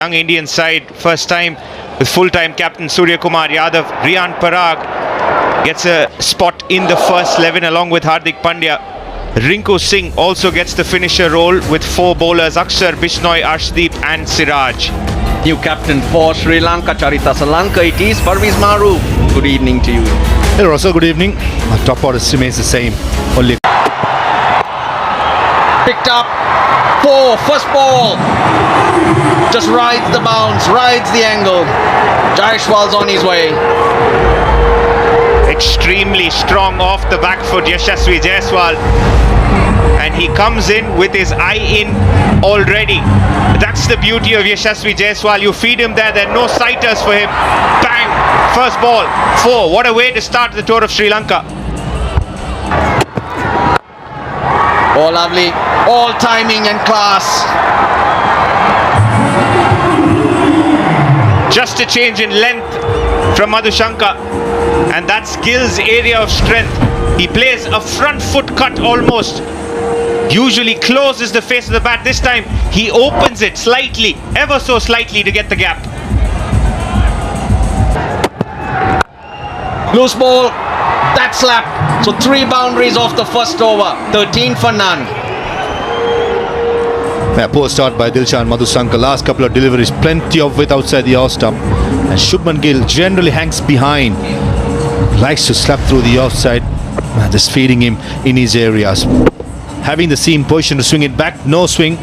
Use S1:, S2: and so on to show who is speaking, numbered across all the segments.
S1: Young Indian side, first time with full-time captain Surya Kumar Yadav. Riyan Parag gets a spot in the first 11 along with Hardik Pandya. Rinku Singh also gets the finisher role with 4 bowlers: Akshar, Bishnoi, Arshdeep and Siraj.
S2: New captain for Sri Lanka, Charita Salanka it is, Parviz Maru. Good evening to you.
S3: Hey Russell, good evening. Our top order remains the same. Only
S2: Picked up 4, first ball. Just rides the bounce, rides the angle. Jaiswal's on his way.
S1: Extremely strong off the back foot, Yashasvi Jaiswal. And he comes in with his eye in already. That's the beauty of Yashasvi Jaiswal. You feed him there are no sighters for him. Bang! First ball, 4. What a way to start the tour of Sri Lanka.
S2: Oh, lovely. All timing and class.
S1: Just a change in length from Madhushanka, and that's Gill's area of strength. He plays a front foot cut almost. Usually closes the face of the bat. This time he opens it slightly, ever so slightly, to get the gap.
S2: Loose ball. That slap. So 3 boundaries off the first over. 13 for none.
S3: yeah, poor start by Dilshan Madhushanka. Last couple of deliveries, plenty of width outside the off stump. And Shubman Gill generally hangs behind. Likes to slap through the offside. Just feeding him in his areas. Having the seam position to swing it back, no swing.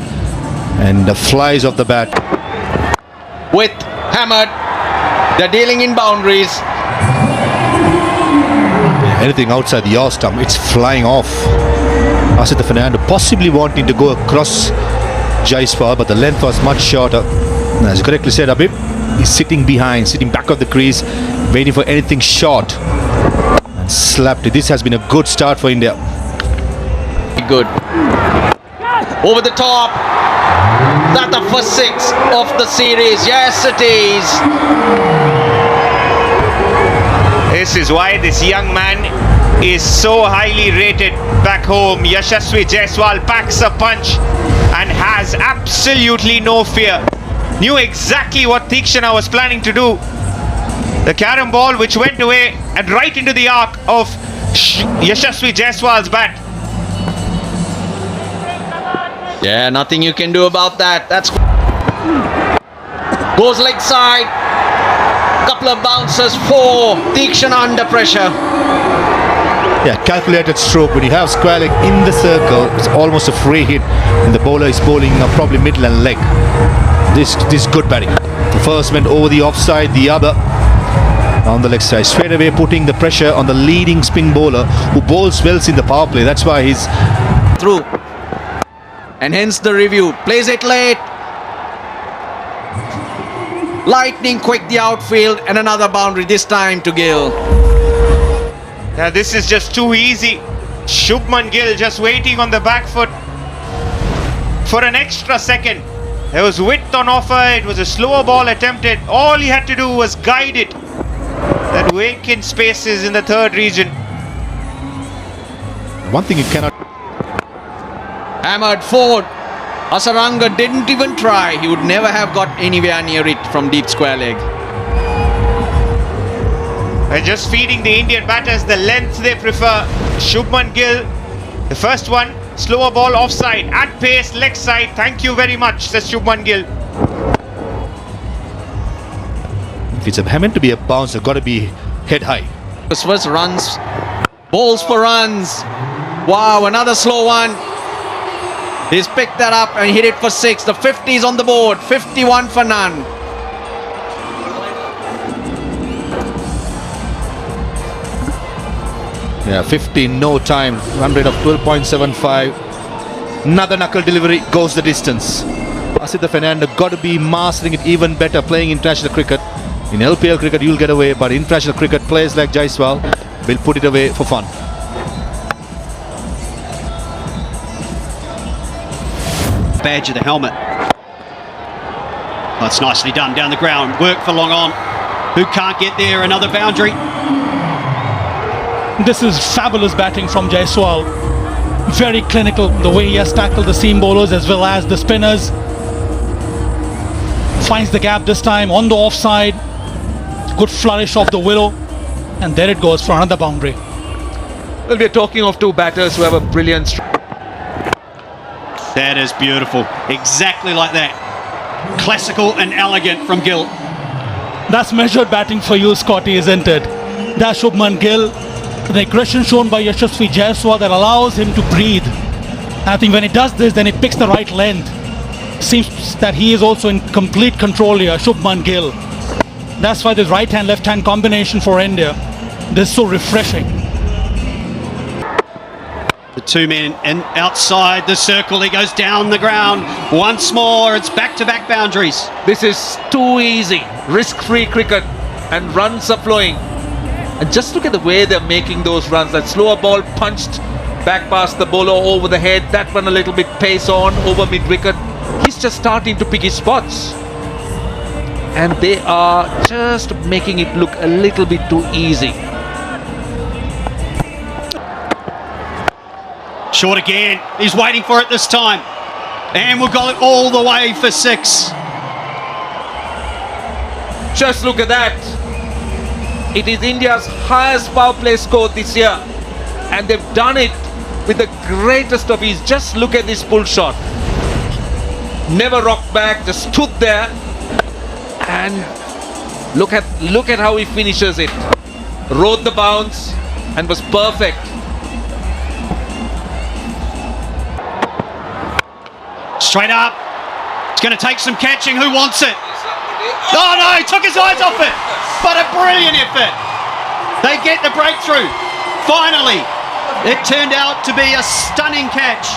S3: And flies off the bat.
S2: With hammered. They're dealing in boundaries.
S3: Anything outside the off stump, it's flying off. Asita Fernando possibly wanting to go across Jaiswal, but the length was much shorter. As you correctly said, Abib, he's sitting behind, sitting back of the crease, waiting for anything short. And slapped it. This has been a good start for India.
S2: Good. Over the top. That the first 6 of the series. Yes, it is.
S1: This is why this young man is so highly rated back home. Yashasvi Jaiswal packs a punch and has absolutely no fear. Knew exactly what Tikshana was planning to do. The carom ball which went away and right into the arc of Yashasvi Jaiswal's bat.
S2: Yeah, nothing you can do about that. That's goes leg side. Couple of bounces for Tikshana under pressure.
S3: Yeah, calculated stroke. When you have square leg in the circle, it's almost a free hit. And the bowler is bowling probably middle and leg. This is good batting. The first went over the offside, the other on the leg side. Straight away putting the pressure on the leading spin bowler who bowls well in the power play. That's why he's
S2: through. And hence the review. Plays it late. Lightning quick the outfield and another boundary this time to Gill.
S1: Now this is just too easy. Shubman Gill just waiting on the back foot for an extra second. There was width on offer. It was a slower ball attempted. All he had to do was guide it. That vacant spaces in the third region.
S3: one thing you cannot.
S2: Hammered forward. Asaranga didn't even try. He would never have got anywhere near it from deep square leg.
S1: And just feeding the Indian batters the length they prefer. Shubman Gill, the first one, slower ball offside, at pace, leg side. Thank you very much, says Shubman Gill.
S3: If it's meant to be a bounce, it's got to be head high.
S2: This was runs. Balls for runs. Wow, another slow one. He's picked that up and hit it for 6. The 50 is on the board. 51 for none.
S3: Yeah, 15, no time. Run rate of 12.75. Another knuckle delivery goes the distance. Asita Fernando got to be mastering it even better playing international cricket. In LPL cricket, you'll get away, but international cricket, players like Jaiswal will put it away for fun.
S4: Badge of the helmet. That's nicely done down the ground. Work for long on. Who can't get there? Another boundary.
S5: This is fabulous batting from Jaiswal. Very clinical, the way he has tackled the seam bowlers as well as the spinners. Finds the gap this time on the offside. Good flourish of the willow. And there it goes for another boundary.
S6: Well, we're talking of two batters who have a brilliant
S4: That is beautiful. Exactly like that. Classical and elegant from Gill.
S5: That's measured batting for you, Scotty, isn't it? That's Shubman Gill. The aggression shown by Yashasvi Jaiswal that allows him to breathe. And I think when he does this, then he picks the right length. Seems that he is also in complete control here, Shubman Gill. That's why this right-hand, left-hand combination for India, this is so refreshing.
S4: The two men in outside the circle. He goes down the ground once more. It's back-to-back boundaries.
S6: This is too easy. Risk-free cricket and runs are flowing. And just look at the way they're making those runs. That slower ball punched back past the bowler over the head. That one a little bit pace on over mid-wicket. He's just starting to pick his spots. And they are just making it look a little bit too easy.
S4: Short again. He's waiting for it this time. And we'll go all the way for 6.
S6: Just look at that. It is India's highest power play score this year. And they've done it with the greatest of ease. Just look at this pull shot. Never rocked back, just stood there. And look at how he finishes it. Rode the bounce and was perfect.
S4: Straight up. It's going to take some catching. Who wants it? Oh no, he took his eyes off it. But a brilliant effort. They get the breakthrough. Finally. It turned out to be a stunning catch.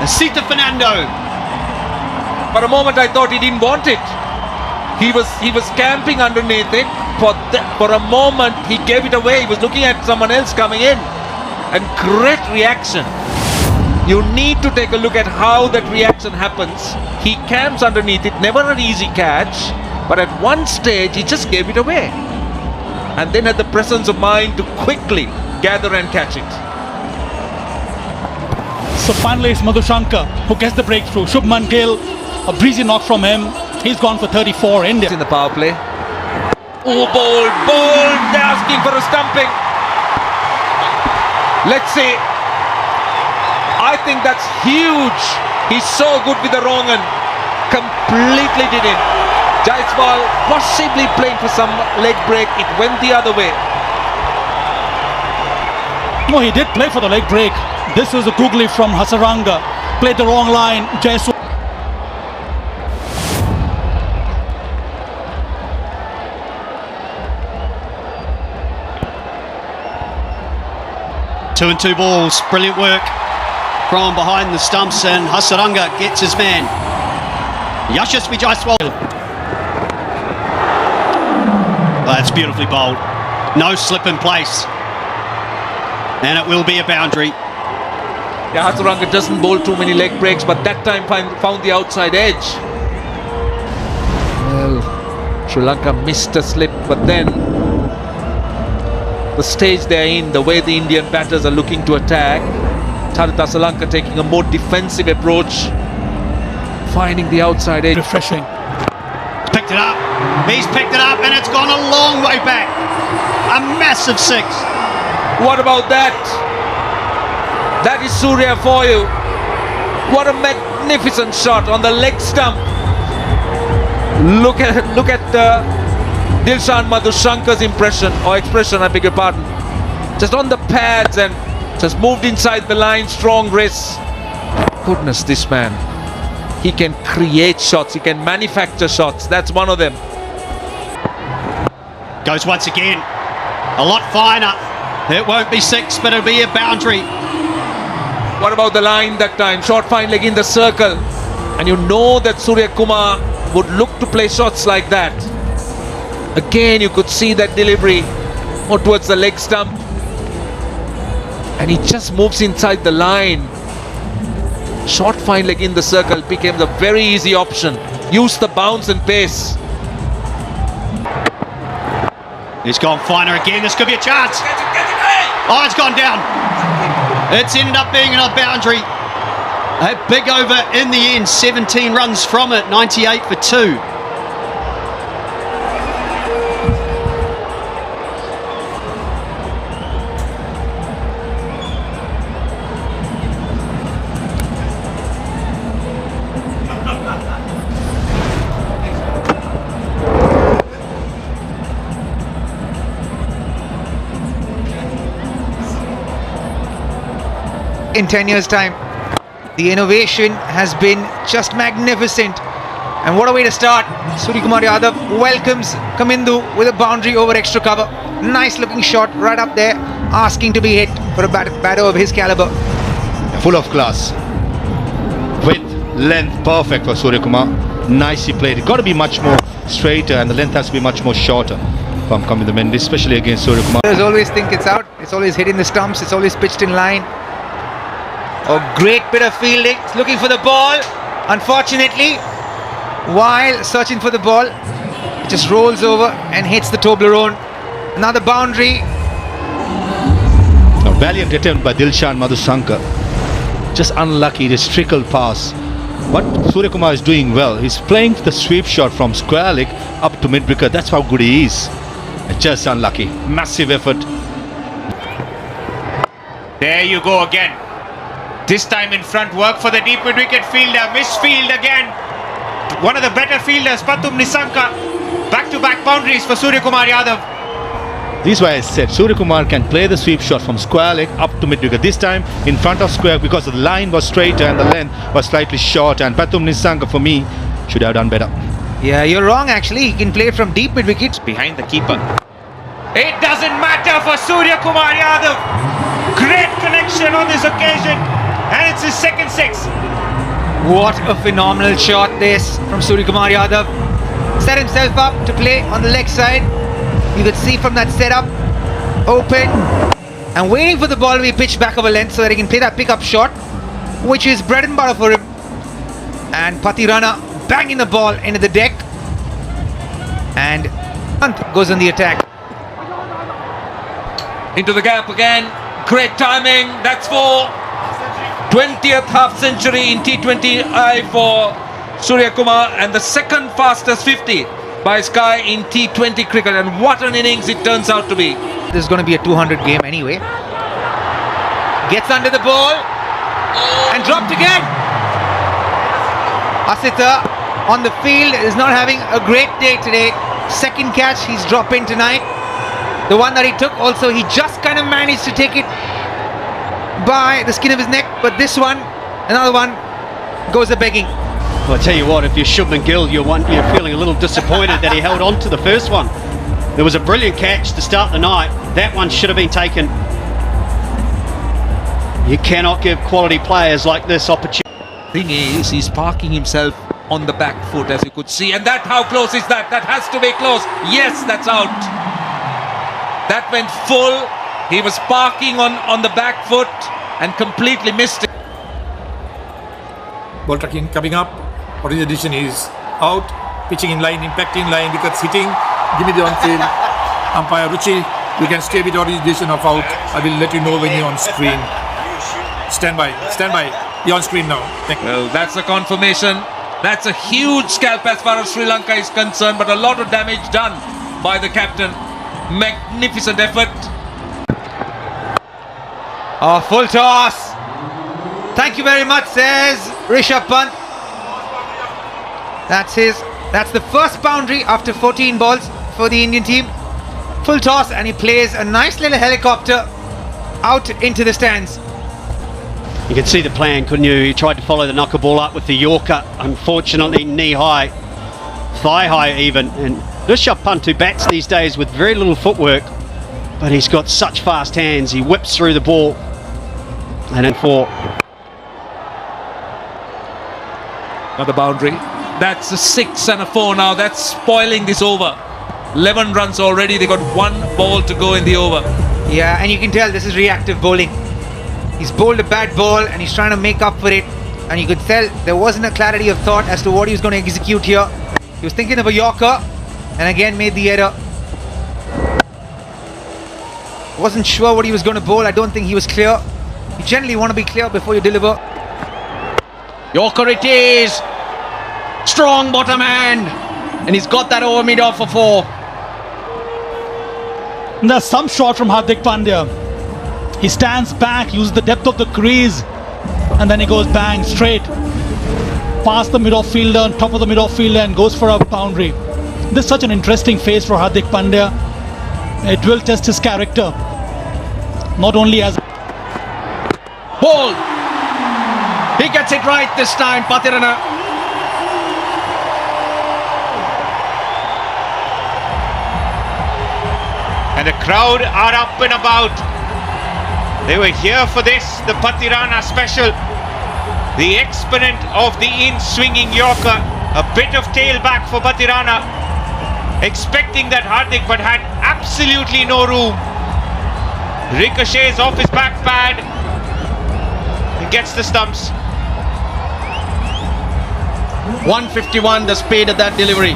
S4: Sita Fernando.
S6: For a moment I thought he didn't want it. He was camping underneath it. For a moment he gave it away. He was looking at someone else coming in. And great reaction. You need to take a look at how that reaction happens. He camps underneath it, never an easy catch, but at one stage he just gave it away. And then had the presence of mind to quickly gather and catch it.
S5: So finally it's Madhushankar who gets the breakthrough. Shubman Gill, a breezy knock from him. He's gone for 34. India
S6: In the power play. Oh, bold, they're asking for a stumping. Let's see. I think that's huge. He's so good with the wrong and completely did it. Jaiswal possibly playing for some leg break. It went the other way.
S5: No, he did play for the leg break. This was a googly from Hasaranga. Played the wrong line. Jaiswal.
S4: Two and two balls. Brilliant work from behind the stumps, and Hasaranga gets his man. Yashasvi Jaiswal. That's beautifully bowled. No slip in place. And it will be a boundary.
S6: Yeah, Hasaranga doesn't bowl too many leg breaks, but that time found the outside edge. Well, Sri Lanka missed a slip, but then the stage they're in, the way the Indian batters are looking to attack, Sri Lanka taking a more defensive approach, finding the outside edge.
S5: Refreshing.
S4: He's picked it up. He's picked it up, and it's gone a long way back. A massive 6.
S6: What about that? That is Surya for you. What a magnificent shot on the leg stump. Look at Dilshan Madhushankar's expression, I beg your pardon. Just on the pads and just moved inside the line, strong wrists. Goodness, this man. He can create shots, he can manufacture shots. That's one of them.
S4: Goes once again. A lot finer. It won't be 6, but it'll be a boundary.
S6: What about the line that time? Short fine leg in the circle. And you know that Surya Kumar would look to play shots like that. Again, you could see that delivery more towards the leg stump. And he just moves inside the line. Short fine leg in the circle became the very easy option. Use the bounce and pace.
S4: He's gone finer again. This could be a chance.
S6: Get it.
S4: Oh, it's gone down. It's ended up being a boundary. A big over in the end, 17 runs from it, 98 for 2.
S7: In 10 years' time, the innovation has been just magnificent. And what a way to start. Suryakumar Yadav welcomes Kamindu with a boundary over extra cover. Nice looking shot right up there, asking to be hit for a batter of his caliber.
S3: Full of class. Width, length, perfect for Suryakumar. Nicely played. It got to be much more straighter and the length has to be much more shorter from Kamindu Mendy, especially against Suryakumar.
S7: Players always think it's out. It's always hitting the stumps. It's always pitched in line. A great bit of fielding. It's looking for the ball. Unfortunately, while searching for the ball, it just rolls over and hits the Toblerone. Another boundary.
S3: A valiant attempt by Dilshan Madhusankar. Just unlucky, this trickle pass. What Suryakumar is doing well, he's playing the sweep shot from square leg up to mid-wicket. That's how good he is. Just unlucky. Massive effort.
S1: There you go again. This time in front, work for the deep mid-wicket fielder. Misfield again. One of the better fielders, Pathum Nissanka. Back-to-back boundaries for Suryakumar Yadav.
S3: This is why I said Suryakumar can play the sweep shot from square leg up to mid-wicket. This time in front of square because the line was straighter and the length was slightly short. And Pathum Nissanka, for me, should have done better.
S7: Yeah, you're wrong actually. He can play from deep mid-wicket.
S1: Behind the keeper. It doesn't matter for Suryakumar Yadav. Great connection on this occasion. And it's his second six.
S7: What a phenomenal shot this from Suryakumar Yadav. Set himself up to play on the leg side. You could see from that setup, open and waiting for the ball to be pitched back over length so that he can play that pickup shot, which is bread and butter for him. And Pathirana banging the ball into the deck. And Pant goes on the attack.
S6: Into the gap again. Great timing. That's for 20th half century in T20I for Suryakumar and the second fastest 50 by Sky in T20 cricket. And what an innings it turns out to be.
S7: This is going to be a 200 game anyway. Gets under the ball and dropped again. Asita on the field is not having a great day today. Second catch he's dropping tonight. The one that he took also, he just kind of managed to take it by the skin of his neck, but this one, another one, goes a begging.
S4: Well, I tell you what, if you're Shubman Gill, you're feeling a little disappointed that he held on to the first one. There was a brilliant catch to start the night. That one should have been taken. You cannot give quality players like this opportunity.
S6: Thing is, he's parking himself on the back foot, as you could see. And that, how close is that? That has to be close. Yes, that's out. That went full. He was parking on the back foot and completely missed it.
S8: Ball tracking coming up. What is the decision? Is out, pitching in line, impacting line, wickets hitting. Give me the on field. Umpire Ruchi, you can stay with what is the decision of out. I will let you know when you're on screen. Stand by. You're on screen now. Thank you.
S6: Well, that's a confirmation. That's a huge scalp as far as Sri Lanka is concerned, but a lot of damage done by the captain. Magnificent effort.
S7: Oh, full toss. Thank you very much, says Rishabh Pant. That's the first boundary after 14 balls for the Indian team. Full toss, and he plays a nice little helicopter out into the stands.
S4: You could see the plan, couldn't you? He tried to follow the knocker ball up with the Yorker. Unfortunately, knee high, thigh high even. And Rishabh Pant, who bats these days with very little footwork, but he's got such fast hands. He whips through the ball. And then for
S6: another boundary. That's a 6 and a 4 now. That's spoiling this over. 11 runs already. They got 1 ball to go in the over.
S7: Yeah, and you can tell this is reactive bowling. He's bowled a bad ball and he's trying to make up for it. And you could tell there wasn't a clarity of thought as to what he was going to execute here. He was thinking of a Yorker and again made the error. Wasn't sure what he was going to bowl. I don't think he was clear. You generally want to be clear before you deliver.
S2: Yorker it is. Strong bottom hand. And he's got that over mid-off for 4.
S5: And there's some shot from Hardik Pandya. He stands back, uses the depth of the crease, and then he goes bang straight past the mid-off fielder, on top of the mid-off fielder, and goes for a boundary. This is such an interesting phase for Hardik Pandya. It will test his character, not only as
S2: Ball. He gets it right this time, Pathirana.
S1: And the crowd are up and about. They were here for this, the Pathirana special. The exponent of the in-swinging Yorker. A bit of tail back for Pathirana. Expecting that Hardik, but had absolutely no room. Ricochets off his back pad. And gets the stumps.
S2: 151 the speed of that delivery.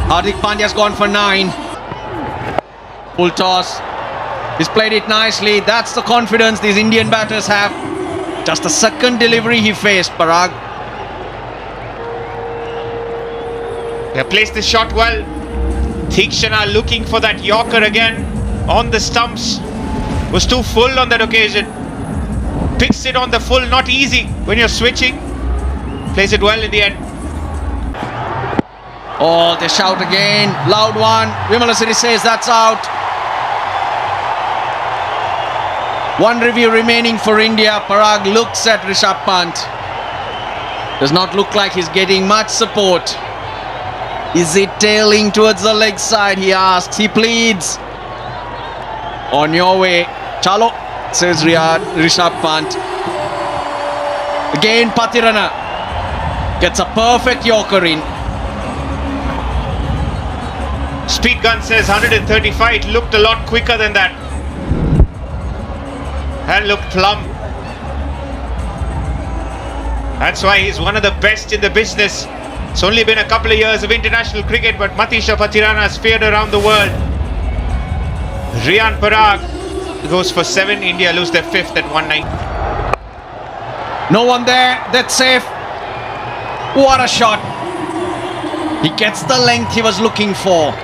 S2: Hardik Pandya's gone for 9. Full toss. He's played it nicely. That's the confidence these Indian batters have. Just the second delivery he faced, Parag.
S1: They placed the shot well. Theekshana looking for that Yorker again on the stumps. Was too full on that occasion. Picks it on the full, not easy when you're switching. Plays it well in the end.
S2: Oh, they shout again. Loud one. Vimalasiri says that's out. One review remaining for India. Parag looks at Rishabh Pant. Does not look like he's getting much support. Is it tailing towards the leg side, he asks. He pleads. On your way. Chalo, says Rishabh Pant. Again Pathirana. Gets a perfect Yorker in.
S1: Speed gun says 135. It looked a lot quicker than that. And looked plumb. That's why he's one of the best in the business. It's only been a couple of years of international cricket, but Matisha Pathirana has fared around the world. Riyan Parag goes for 7. India lose their 5th at 1-9.
S2: No one there. That's safe. What a shot. He gets the length he was looking for.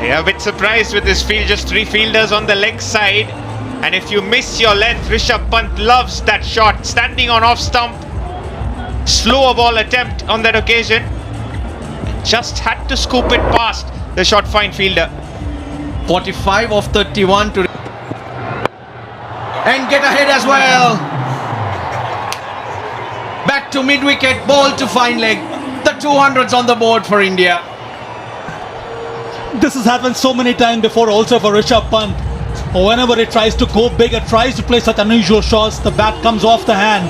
S1: Yeah, a bit surprised with this field. Just 3 fielders on the leg side. And if you miss your length, Rishabh Pant loves that shot. Standing on off stump. Slower ball attempt on that occasion. Just had to scoop it past the short fine fielder.
S2: 45 of 31 to... And get ahead as well. Back to mid-wicket, ball to fine leg. The 200s on the board for India.
S5: this has happened so many times before also for Rishabh Pant. Whenever he tries to go big, it tries to play such unusual shots, the bat comes off the hand.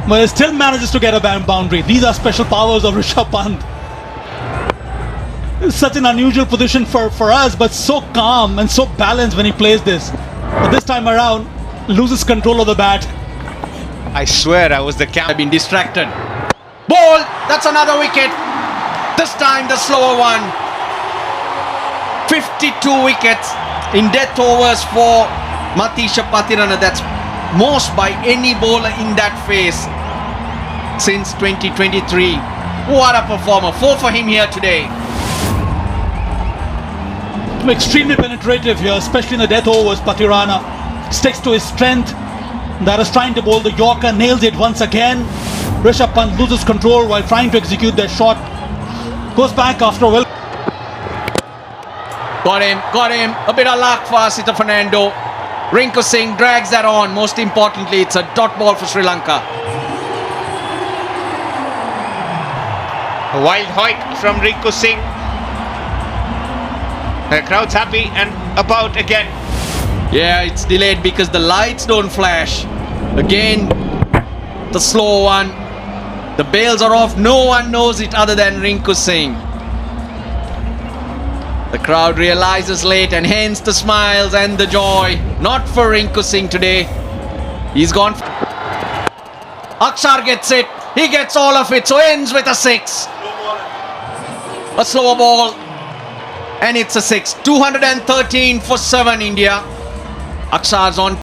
S5: But he still manages to get a boundary. These are special powers of Rishabh Pant. It's such an unusual position for us, but so calm and so balanced when he plays this. But this time around, loses control of the bat.
S1: I swear I was the
S2: I've been distracted. Ball! That's another wicket. This time the slower one. 52 wickets in death overs for Matisha Pathirana. That's most by any bowler in that phase since 2023. What a performer. 4 for him here today.
S5: Extremely penetrative here, especially in the death overs. Pathirana sticks to his strength. That is trying to bowl the Yorker, nails it once again. Rishabh Pant loses control while trying to execute their shot. Goes back after a well.
S2: Got him. A bit of luck for Asita Fernando. Rinku Singh drags that on. Most importantly, it's a dot ball for Sri Lanka.
S1: A wild hoik from Rinku Singh. The crowd's happy and about again.
S2: Yeah, it's delayed because the lights don't flash. Again, the slow one. The bails are off. No one knows it other than Rinku Singh. The crowd realizes late and hence the smiles and the joy. Not for Rinku Singh today. He's gone. Akshar gets it. He gets all of it. So ends with a 6. A slower ball. And it's a 6. 213 for 7 India. Akshar's on.